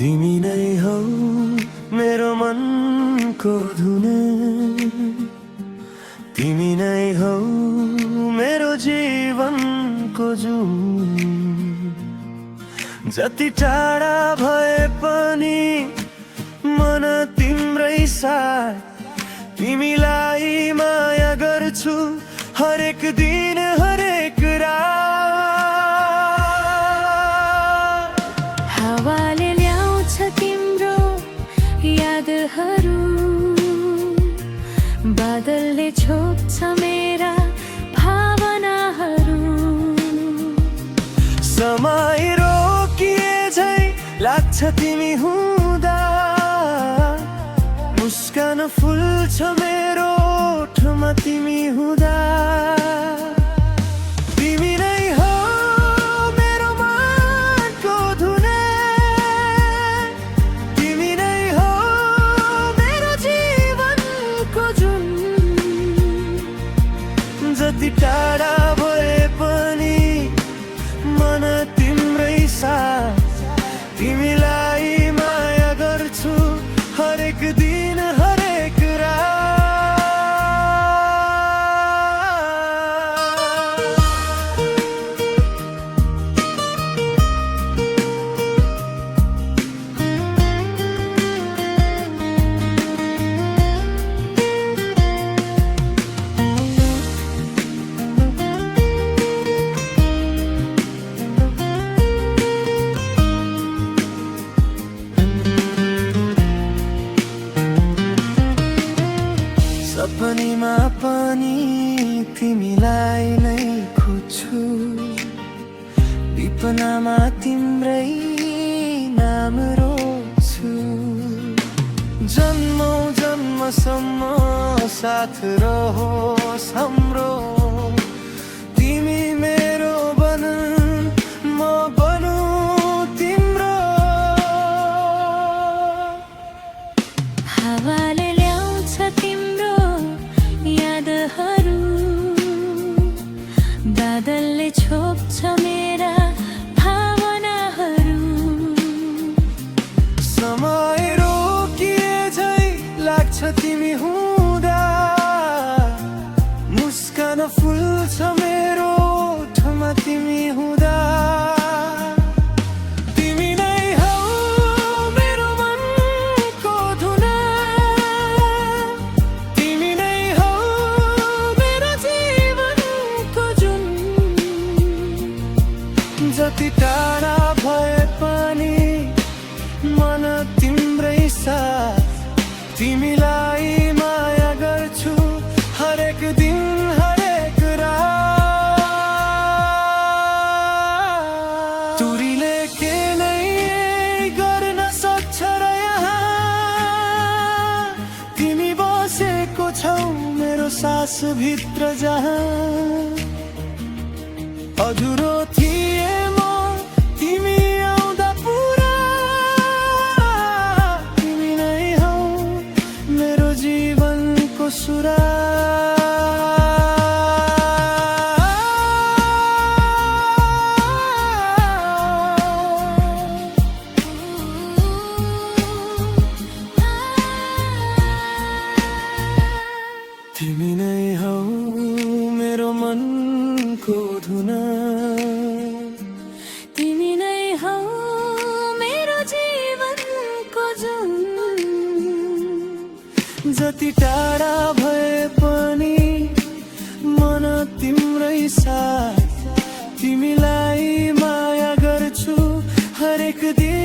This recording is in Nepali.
तिमी नै हौ मेरो मनको धुन, तिमी नै हौ मेरो जीवनको जुन। जति टाढा भए पनि मन तिम्रै साथ, तिमीलाई माया गर्छु हरेक दिन हरेक रात। हावाले ल्याउँछ तिम्रो यादहरू, बादलले छोप्छ मेरा भावनाहरू। समय रोकिए झै लाग्छ तिमी हुँदा, मुस्कान फुल्छ मेरो ओठमा तिमी हुँदा। तिमी नै हो मेरो मनको धुन, तिमी नै हो मेरो जीवनको जुन। जति टाढा भए पनि मन तिम्रै साथ, तिमीलाई माया गर्छु हरेक दिन हरेक रात। सपनीमा पनि तिमीलाई नै खोज्छु, विपनामा तिम्रै नाम रोज्छु। जन्मौँ जन्मसम्म साथ रहोस् हाम्रो, तिमी मेरो बन म बनु तिम्रो। हावाले ल्याउँछ तिम्रो यादहरू, बादलले छोप्छ मेरा भावनाहरू। समय रोकिए झै लाग्छ तिमी हुँदा, मुस्कान फुल्छ मेरो ओठमा तिमी हुँदा। तिमी नै हौ मेरो मनको धुन, तिमी नै हौ मेरो जीवनको जुन। जति टाढा भए पनि मन तिम्रै साथ, तिमीलाई माया गर्छु हरेक दिन हरेक रात। तुरीले के नै गर्न सक्छ र यहाँ, तिमी बसेको छौ मेरो सास भित्र जहाँ। अधुरो थिए म तिमी आउँदा पुरा, तिमी नै हौ मेरो जीवनको सुरा। तिमी नै हौ मेरो मनको धुन, तिमी नै हौ मेरो जीवनको जुन। जति टाढा भए पनि मन तिम्रै साथ, तिमीलाई माया गर्छु हरेक दिन